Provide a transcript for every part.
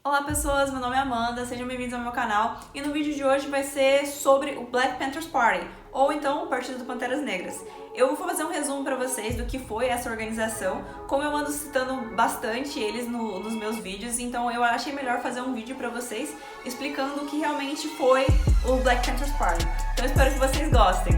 Olá pessoas, meu nome é Amanda, sejam bem-vindos ao meu canal e no vídeo de hoje vai ser sobre o Black Panthers Party, ou então o Partido do Panteras Negras. Eu vou fazer um resumo para vocês do que foi essa organização, como eu ando citando bastante eles nos meus vídeos, então eu achei melhor fazer um vídeo para vocês explicando o que realmente foi o Black Panthers Party. Então eu espero que vocês gostem.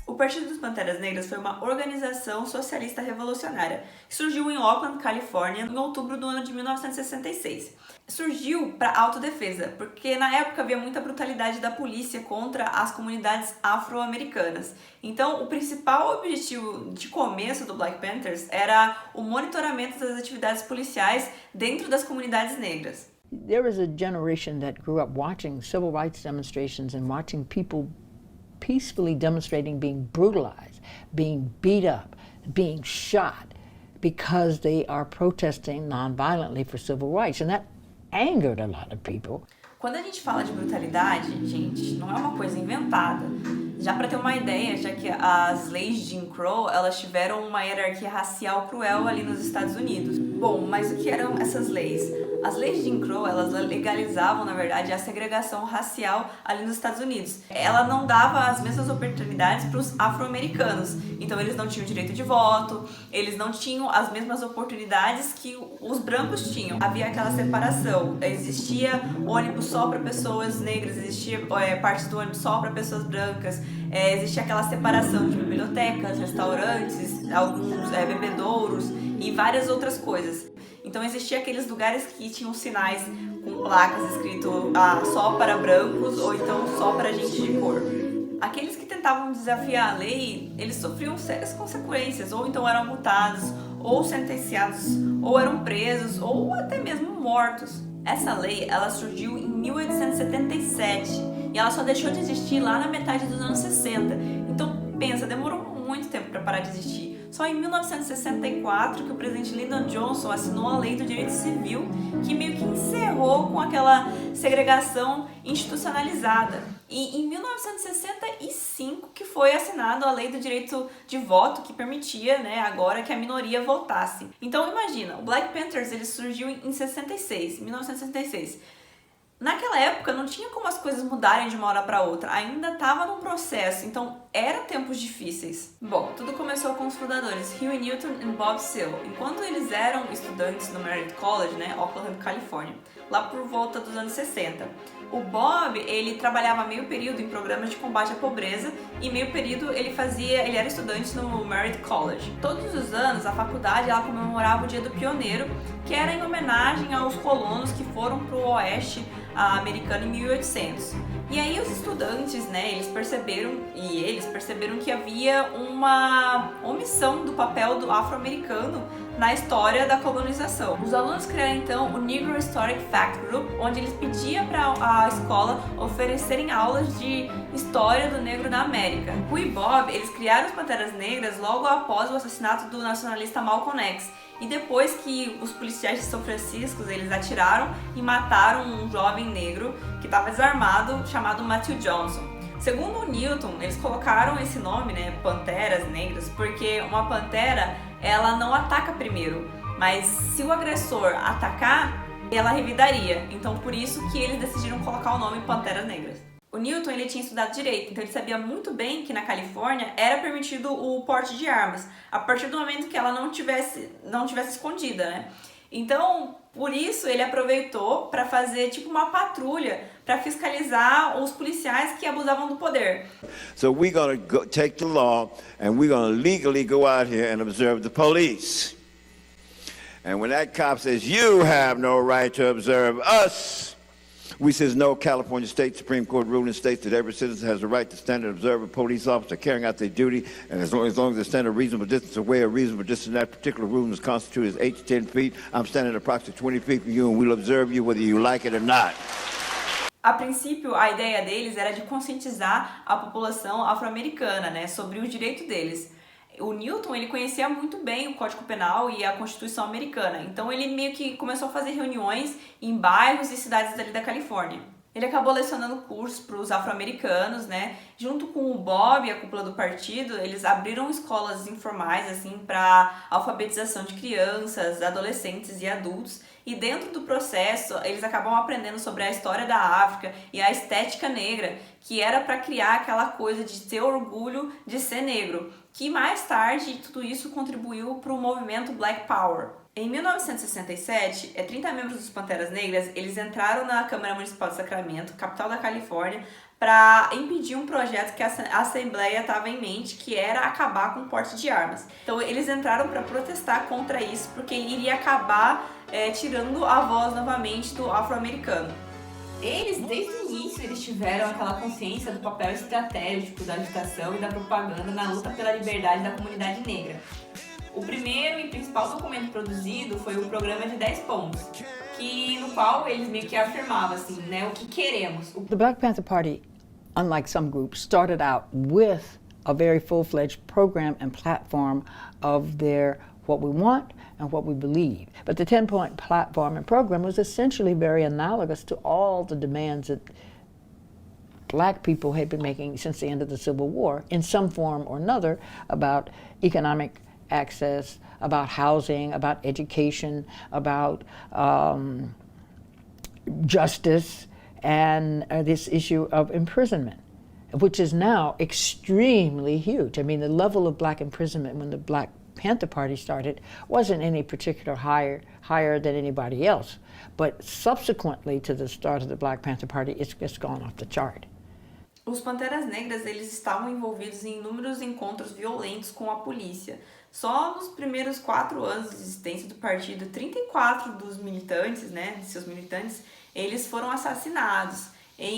O Partido dos Panteras Negras foi uma organização socialista revolucionária que surgiu em Oakland, Califórnia, em outubro do ano de 1966. Surgiu para autodefesa, porque na época havia muita brutalidade da polícia contra as comunidades afro-americanas. Então, o principal objetivo de começo do Black Panthers era o monitoramento das atividades policiais dentro das comunidades negras. There was a generation that grew up watching civil rights demonstrations and watching people peacefully demonstrating being brutalized, being beat up, being shot because they are protesting nonviolently for civil rights, and that angered a lot of people. Quando a gente fala de brutalidade, gente, não é uma coisa inventada. Já para ter uma ideia, já que as leis de Jim Crow, elas tiveram uma hierarquia racial cruel ali nos Estados Unidos. Bom, mas o que eram essas leis? As leis de Jim Crow, elas legalizavam, na verdade, a segregação racial ali nos Estados Unidos. Ela não dava as mesmas oportunidades para os afro-americanos. Então, eles não tinham direito de voto, eles não tinham as mesmas oportunidades que os brancos tinham. Havia aquela separação. Existia ônibus só para pessoas negras, existia partes do ônibus só para pessoas brancas. Existia aquela separação de bibliotecas, restaurantes, alguns bebedouros e várias outras coisas. Então existia aqueles lugares que tinham sinais com placas escrito só para brancos ou então só para gente de cor. Aqueles que tentavam desafiar a lei, eles sofriam sérias consequências, ou então eram multados, ou sentenciados, ou eram presos, ou até mesmo mortos. Essa lei, ela surgiu em 1877 e ela só deixou de existir lá na metade dos anos 60. Então pensa, demorou muito tempo para parar de existir. Só em 1964 que o presidente Lyndon Johnson assinou a Lei do Direito Civil, que meio que encerrou com aquela segregação institucionalizada. E em 1965 que foi assinada a Lei do Direito de Voto, que permitia, agora que a minoria votasse. Então imagina, o Black Panthers ele surgiu em 1966. Naquela época não tinha como as coisas mudarem de uma hora para outra, ainda estava no processo, então eram tempos difíceis. Bom, tudo começou com os fundadores Huey Newton e Bob Seale, enquanto eles eram estudantes no Meredith College, Oakland, Califórnia, lá por volta dos anos 60. O Bob, ele trabalhava meio período em programas de combate à pobreza e meio período ele era estudante no Meredith College. Todos os anos a faculdade ela comemorava o Dia do Pioneiro, que era em homenagem aos colonos que foram para o oeste americano em 1800. E aí os estudantes, eles perceberam que havia uma omissão do papel do afro-americano na história da colonização. Os alunos criaram então o Negro Historic Fact Group, onde eles pediam para a escola oferecerem aulas de história do negro na América. O e Bob, eles criaram os Panteras Negras logo após o assassinato do nacionalista Malcolm X. E depois que os policiais de São Francisco, eles atiraram e mataram um jovem negro que estava desarmado, chamado Matthew Johnson. Segundo o Newton, eles colocaram esse nome, Panteras Negras, porque uma pantera, ela não ataca primeiro, mas se o agressor atacar, ela revidaria. Então por isso que eles decidiram colocar o nome Panteras Negras. O Newton ele tinha estudado direito, então ele sabia muito bem que na Califórnia era permitido o porte de armas, a partir do momento que ela não tivesse escondida, Então, por isso ele aproveitou para fazer tipo uma patrulha para fiscalizar os policiais que abusavam do poder. So we're going to take the law and we're going to legally go out here and observe the police. And when that cop says you have no right to observe us, we says no. California State Supreme Court ruling states that every citizen has the right to stand and observe a police officer carrying out their duty, and as long as they stand a reasonable distance away, a reasonable distance in that particular room is constituted as 8 to 10 feet. I'm standing approximately 20 feet from you, and we'll observe you whether you like it or not. A princípio, a ideia deles era de conscientizar a população afro-americana, sobre o direito deles. O Newton, ele conhecia muito bem o Código Penal e a Constituição americana, então ele meio que começou a fazer reuniões em bairros e cidades ali da Califórnia. Ele acabou lecionando cursos para os afro-americanos, né? Junto com o Bob e a cúpula do partido, eles abriram escolas informais, assim, para alfabetização de crianças, adolescentes e adultos. E dentro do processo, eles acabam aprendendo sobre a história da África e a estética negra, que era para criar aquela coisa de ter orgulho de ser negro, que mais tarde tudo isso contribuiu para o movimento Black Power. Em 1967, 30 membros dos Panteras Negras, eles entraram na Câmara Municipal de Sacramento, capital da Califórnia, para impedir um projeto que a Assembleia estava em mente, que era acabar com o porte de armas. Então eles entraram para protestar contra isso, porque iria acabar tirando a voz novamente do afro-americano. Eles, desde o início, eles tiveram aquela consciência do papel estratégico da agitação e da propaganda na luta pela liberdade da comunidade negra. O primeiro e principal documento produzido foi o programa de 10 pontos, no qual eles meio que afirmavam assim, né, o que queremos. The Black Panther Party, unlike some groups, started out with a very full-fledged program and platform of their what we want and what we believe. But the 10-point platform and program was essentially very analogous to all the demands that Black people had been making since the end of the Civil War in some form or another about economic access, about housing, about education, about justice, and this issue of imprisonment, which is now extremely huge. I mean, the level of Black imprisonment when the Black Panther Party started wasn't any particular higher than anybody else, but subsequently to the start of the Black Panther Party, it's just gone off the chart. Os Panteras Negras, eles estavam envolvidos em inúmeros encontros violentos com a polícia. Só nos primeiros 4 anos de existência do partido, 34 dos militantes, né, de seus militantes, eles foram assassinados.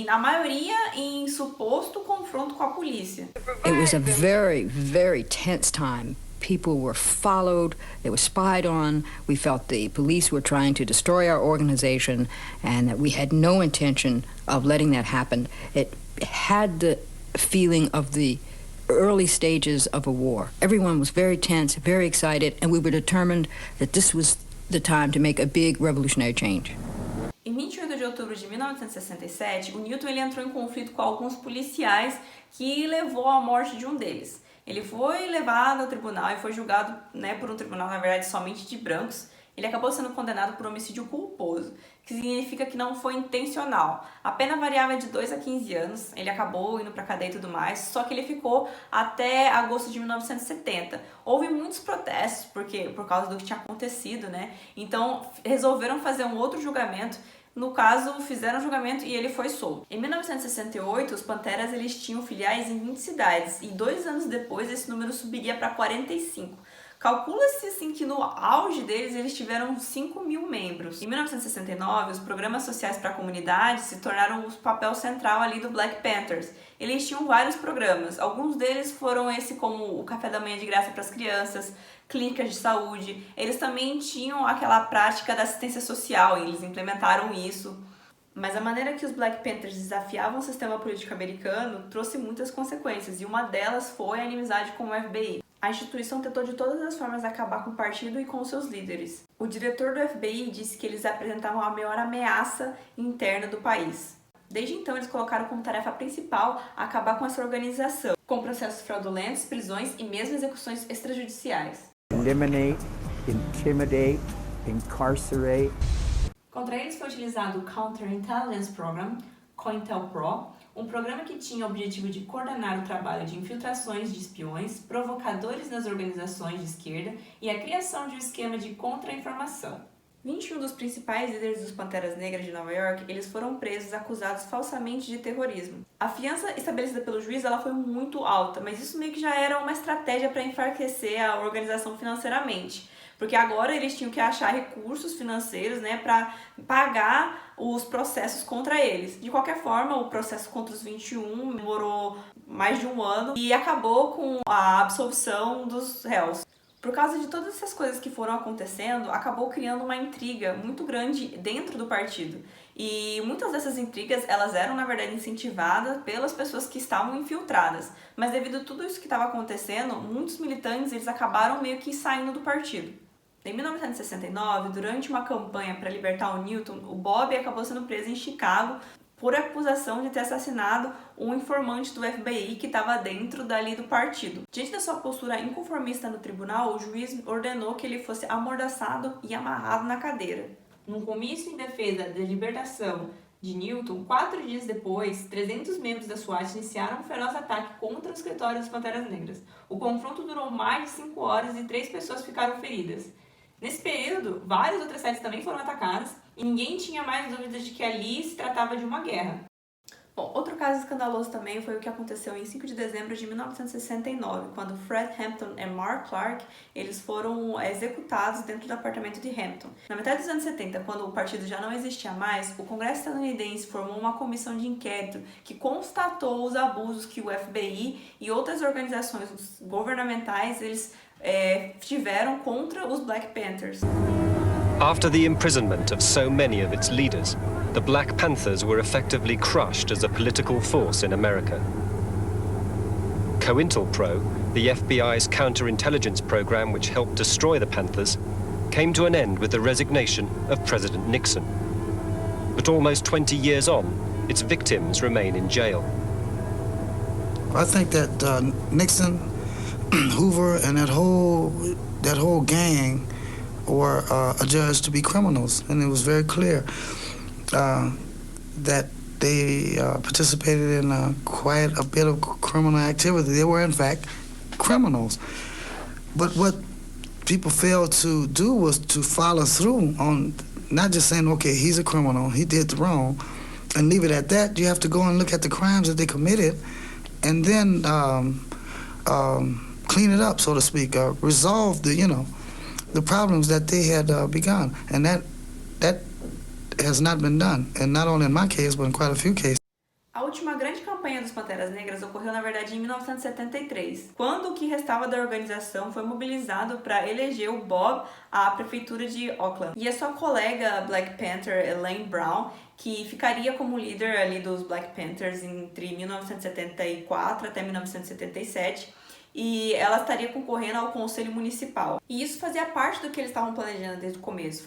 Na maioria em suposto confronto com a polícia. It was a very, very tense time. People were followed, they were spied on. We felt the police were trying to destroy our organization and that we had no intention of letting that happen. It had the feeling of the early stages of a war. Everyone was very tense, very excited, and we were determined that this was the time to make a big revolutionary change. Em 28 de outubro de 1967, o Newton ele entrou em conflito com alguns policiais que levou à morte de um deles. Ele foi levado ao tribunal e foi julgado, né, por um tribunal, na verdade, somente de brancos. Ele acabou sendo condenado por homicídio culposo, que significa que não foi intencional. A pena variava de 2 a 15 anos, ele acabou indo pra cadeia e tudo mais, só que ele ficou até agosto de 1970. Houve muitos protestos por causa do que tinha acontecido, né? Então resolveram fazer um outro julgamento. No caso, fizeram o julgamento e ele foi solto. Em 1968, os Panteras eles tinham filiais em 20 cidades e 2 anos depois esse número subiria para 45. Calcula-se assim que no auge deles eles tiveram 5.000 membros. Em 1969, os programas sociais para a comunidade se tornaram o papel central ali do Black Panthers. Eles tinham vários programas, alguns deles foram como o café da manhã de graça para as crianças, clínicas de saúde. Eles também tinham aquela prática da assistência social e eles implementaram isso. Mas a maneira que os Black Panthers desafiavam o sistema político americano trouxe muitas consequências e uma delas foi a inimizade com o FBI. A instituição tentou de todas as formas acabar com o partido e com seus líderes. O diretor do FBI disse que eles apresentavam a maior ameaça interna do país. Desde então, eles colocaram como tarefa principal acabar com essa organização, com processos fraudulentos, prisões e mesmo execuções extrajudiciais. Eliminate, intimidate, incarcerate. Contra eles foi utilizado o Counterintelligence Program, COINTELPRO, um programa que tinha o objetivo de coordenar o trabalho de infiltrações de espiões, provocadores nas organizações de esquerda e a criação de um esquema de contra-informação. 21 dos principais líderes dos Panteras Negras de Nova York, eles foram presos acusados falsamente de terrorismo. A fiança estabelecida pelo juiz ela foi muito alta, mas isso meio que já era uma estratégia para enfraquecer a organização financeiramente. Porque agora eles tinham que achar recursos financeiros, né, para pagar os processos contra eles. De qualquer forma, o processo contra os 21 demorou mais de 1 ano e acabou com a absolvição dos réus. Por causa de todas essas coisas que foram acontecendo, acabou criando uma intriga muito grande dentro do partido. E muitas dessas intrigas, elas eram, na verdade, incentivadas pelas pessoas que estavam infiltradas. Mas devido a tudo isso que estava acontecendo, muitos militantes eles acabaram meio que saindo do partido. Em 1969, durante uma campanha para libertar o Newton, o Bob acabou sendo preso em Chicago por acusação de ter assassinado um informante do FBI que estava dentro dali do partido. Diante da sua postura inconformista no tribunal, o juiz ordenou que ele fosse amordaçado e amarrado na cadeira. Num comício em defesa da libertação de Newton, 4 dias depois, 300 membros da SWAT iniciaram um feroz ataque contra o escritório das Panteras Negras. O confronto durou mais de 5 horas e 3 pessoas ficaram feridas. Nesse período, várias outras sedes também foram atacadas e ninguém tinha mais dúvidas de que ali se tratava de uma guerra. Bom, outro caso escandaloso também foi o que aconteceu em 5 de dezembro de 1969, quando Fred Hampton e Mark Clark eles foram executados dentro do apartamento de Hampton. Na metade dos anos 70, quando o partido já não existia mais, o Congresso estadunidense formou uma comissão de inquérito que constatou os abusos que o FBI e outras organizações governamentais eles tiveram contra os Black Panthers. After the imprisonment of so many of its leaders, the Black Panthers were effectively crushed as a political force in America. COINTELPRO, the FBI's counterintelligence program which helped destroy the Panthers, came to an end with the resignation of President Nixon. But almost 20 years on, its victims remain in jail. I think that Nixon, Hoover, and that whole gang were adjudged to be criminals, and it was very clear that they participated in quite a bit of criminal activity. They were, in fact, criminals. But what people failed to do was to follow through on not just saying, okay, he's a criminal, he did wrong, and leave it at that. You have to go and look at the crimes that they committed and then clean it up, so to speak, resolve the problems that they had begun, and that has not been done, and not only in my case, but in quite a few cases. A última grande campanha dos Panteras Negras ocorreu, na verdade, em 1973, quando o que restava da organização foi mobilizado para eleger o Bob à prefeitura de Oakland. E a sua colega Black Panther, Elaine Brown, que ficaria como líder ali dos Black Panthers entre 1974 até 1977, e ela estaria concorrendo ao Conselho Municipal. E isso fazia parte do que eles estavam planejando desde o começo,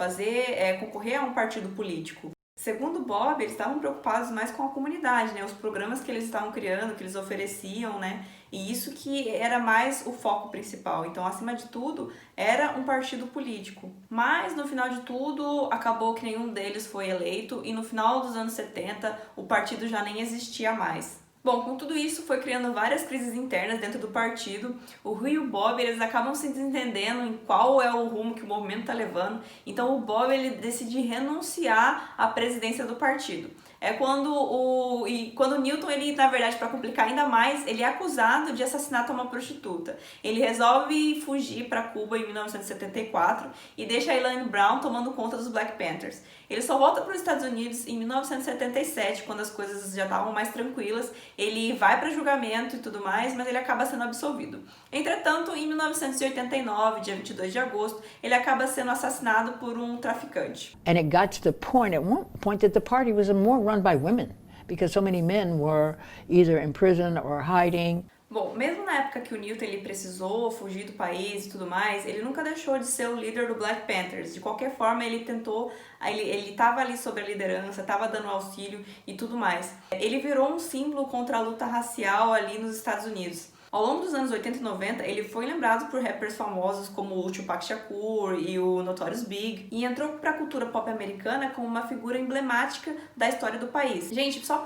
concorrer a um partido político. Segundo Bob, eles estavam preocupados mais com a comunidade, né? Os programas que eles estavam criando, que eles ofereciam, né? E isso que era mais o foco principal. Então, acima de tudo, era um partido político. Mas, no final de tudo, acabou que nenhum deles foi eleito e no final dos anos 70, o partido já nem existia mais. Bom, com tudo isso foi criando várias crises internas dentro do partido. O Rui e o Bob, eles acabam se desentendendo em qual é o rumo que o movimento está levando. Então o Bob, ele decide renunciar à presidência do partido. É quando o Newton, ele, na verdade, para complicar ainda mais, ele é acusado de assassinato a uma prostituta. Ele resolve fugir para Cuba em 1974 e deixa a Elaine Brown tomando conta dos Black Panthers. Ele só volta para os Estados Unidos em 1977, quando as coisas já estavam mais tranquilas. Ele vai para julgamento e tudo mais, mas ele acaba sendo absolvido. Entretanto, em 1989, dia 22 de agosto, ele acaba sendo assassinado por um traficante. And it got to the point, at one point, that the party was more run by women, because so many men were either in prison or hiding. Bom, mesmo na época que o Newton ele precisou fugir do país e tudo mais, ele nunca deixou de ser o líder do Black Panthers. De qualquer forma, ele tentou, ele estava ali sobre a liderança, estava dando auxílio e tudo mais. Ele virou um símbolo contra a luta racial ali nos Estados Unidos. Ao longo dos anos 80 e 90, ele foi lembrado por rappers famosos como o Tupac Shakur e o Notorious Big, e entrou para a cultura pop americana como uma figura emblemática da história do país. Gente, só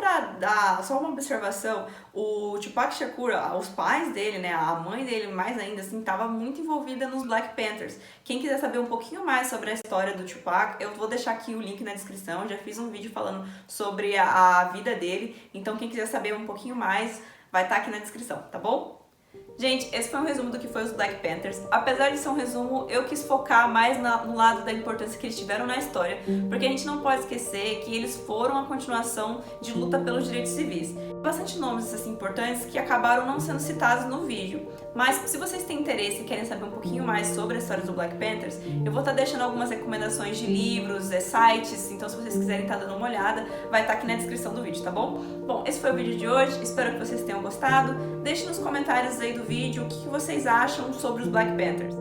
uma observação, o Tupac Shakur, os pais dele, né, a mãe dele mais ainda, assim, estava muito envolvida nos Black Panthers. Quem quiser saber um pouquinho mais sobre a história do Tupac, eu vou deixar aqui o link na descrição, eu já fiz um vídeo falando sobre a vida dele, então quem quiser saber um pouquinho mais, vai estar aqui na descrição, tá bom? Gente, esse foi um resumo do que foi os Black Panthers. Apesar de ser um resumo, eu quis focar mais no lado da importância que eles tiveram na história, porque a gente não pode esquecer que eles foram a continuação de luta pelos direitos civis. Bastante nomes assim, importantes que acabaram não sendo citados no vídeo. Mas se vocês têm interesse e querem saber um pouquinho mais sobre a história dos Black Panthers, eu vou estar deixando algumas recomendações de livros, sites, então se vocês quiserem estar dando uma olhada, vai estar aqui na descrição do vídeo, tá bom? Bom, esse foi o vídeo de hoje, espero que vocês tenham gostado. Deixe nos comentários aí do vídeo o que vocês acham sobre os Black Panthers.